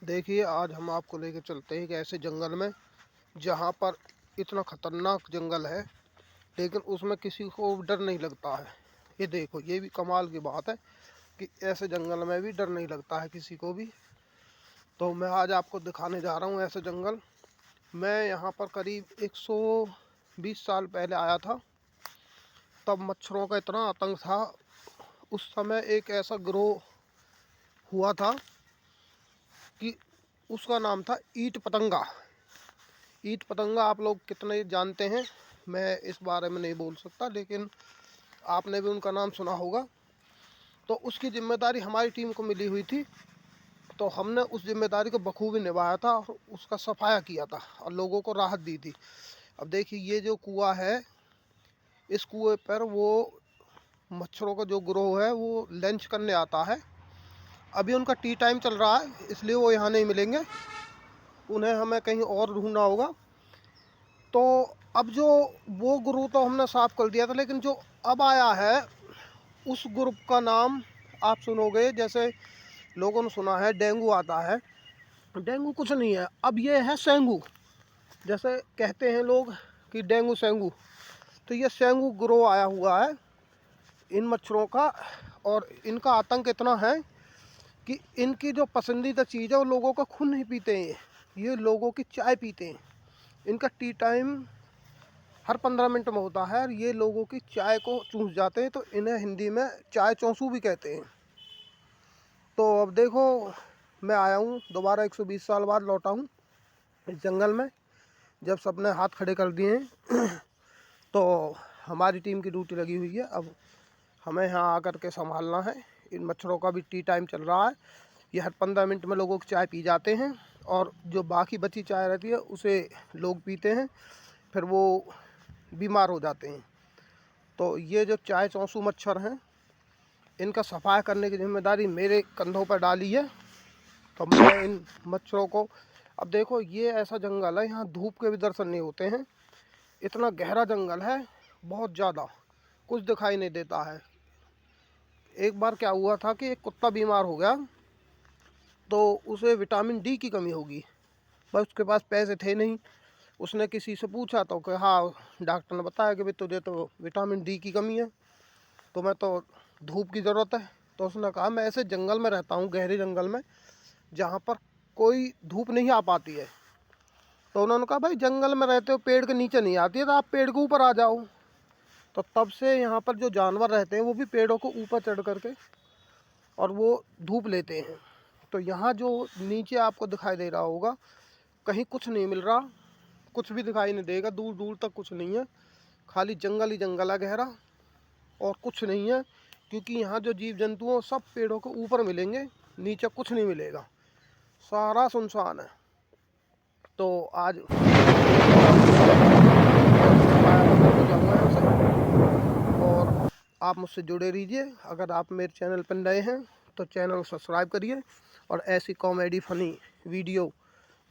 देखिए, आज हम आपको लेके चलते हैं एक ऐसे जंगल में जहाँ पर इतना खतरनाक जंगल है, लेकिन उसमें किसी को डर नहीं लगता है। ये देखो, ये भी कमाल की बात है कि ऐसे जंगल में भी डर नहीं लगता है किसी को भी। तो मैं आज आपको दिखाने जा रहा हूँ ऐसे जंगल। मैं यहाँ पर करीब 120 साल पहले आया था। तब मच्छरों का इतना आतंक था। उस समय एक ऐसा गिरोह हुआ था कि उसका नाम था ईट पतंगा। ईट पतंगा आप लोग कितने जानते हैं मैं इस बारे में नहीं बोल सकता, लेकिन आपने भी उनका नाम सुना होगा। तो उसकी जिम्मेदारी हमारी टीम को मिली हुई थी, तो हमने उस जिम्मेदारी को बखूबी निभाया था और उसका सफाया किया था और लोगों को राहत दी थी। अब देखिए, ये जो कुआं है, इस कुएं पर वो मच्छरों का जो ग्रोह है वो लंच करने आता है। अभी उनका टी टाइम चल रहा है, इसलिए वो यहाँ नहीं मिलेंगे, उन्हें हमें कहीं और ढूंढना होगा। तो अब जो वो ग्रुप तो हमने साफ कर दिया था, लेकिन जो अब आया है उस ग्रुप का नाम आप सुनोगे। जैसे लोगों ने सुना है डेंगू आता है, डेंगू कुछ नहीं है, अब ये है सेंगू। जैसे कहते हैं लोग कि डेंगू सेंगू, तो ये सेंगू ग्रोह आया हुआ है इन मच्छरों का। और इनका आतंक इतना है कि इनकी जो पसंदीदा चीज़ है वो लोगों का खून नहीं पीते हैं, ये लोगों की चाय पीते हैं। इनका टी टाइम हर 15 मिनट में होता है और ये लोगों की चाय को चूस जाते हैं, तो इन्हें हिंदी में चाय चौंसू भी कहते हैं। तो अब देखो, मैं आया हूँ दोबारा 120 साल बाद लौटा हूँ इस जंगल में, जब सबने हाथ खड़े कर दिए हैं। तो हमारी टीम की ड्यूटी लगी हुई है, अब हमें यहाँ आकर के संभालना है। इन मच्छरों का भी टी टाइम चल रहा है, ये हर 15 मिनट में लोगों की चाय पी जाते हैं और जो बाकी बची चाय रहती है उसे लोग पीते हैं, फिर वो बीमार हो जाते हैं। तो ये जो चाय चौंसू मच्छर हैं, इनका सफाया करने की जिम्मेदारी मेरे कंधों पर डाली है। तो मैं इन मच्छरों को, अब देखो ये ऐसा जंगल है, यहाँ धूप के भी दर्शन नहीं होते हैं, इतना गहरा जंगल है, बहुत ज़्यादा कुछ दिखाई नहीं देता है। एक बार क्या हुआ था कि एक कुत्ता बीमार हो गया, तो उसे विटामिन डी की कमी होगी, बस उसके पास पैसे थे नहीं। उसने किसी से पूछा तो कि हाँ, डॉक्टर ने बताया कि भाई तुझे तो विटामिन डी की कमी है, तो मैं तो धूप की ज़रूरत है। तो उसने कहा मैं ऐसे जंगल में रहता हूँ, गहरे जंगल में, जहाँ पर कोई धूप नहीं आ पाती है। तो उन्होंने कहा भाई जंगल में रहते हो, पेड़ के नीचे नहीं आती है, तो आप पेड़ के ऊपर आ जाओ। तो तब से यहाँ पर जो जानवर रहते हैं वो भी पेड़ों को ऊपर चढ़ करके और वो धूप लेते हैं। तो यहाँ जो नीचे आपको दिखाई दे रहा होगा, कहीं कुछ नहीं मिल रहा, कुछ भी दिखाई नहीं देगा, दूर दूर तक कुछ नहीं है, खाली जंगल ही जंगल है गहरा, और कुछ नहीं है। क्योंकि यहाँ जो जीव जंतु हैं सब पेड़ों के ऊपर मिलेंगे, नीचे कुछ नहीं मिलेगा, सारा सुनसान है। तो आज और आप मुझसे जुड़े रहिए। अगर आप मेरे चैनल पर नए हैं तो चैनल को सब्सक्राइब करिए, और ऐसी कॉमेडी फनी वीडियो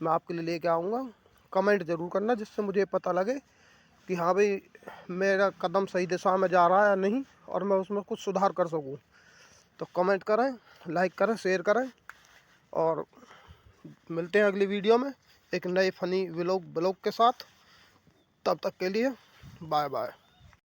मैं आपके लिए लेके आऊँगा। कमेंट ज़रूर करना, जिससे मुझे पता लगे कि हाँ भाई, मेरा कदम सही दिशा में जा रहा है या नहीं, और मैं उसमें कुछ सुधार कर सकूँ। तो कमेंट करें, लाइक करें, शेयर करें, और मिलते हैं अगली वीडियो में एक नए फनी व्लॉग के साथ। तब तक के लिए बाय बाय।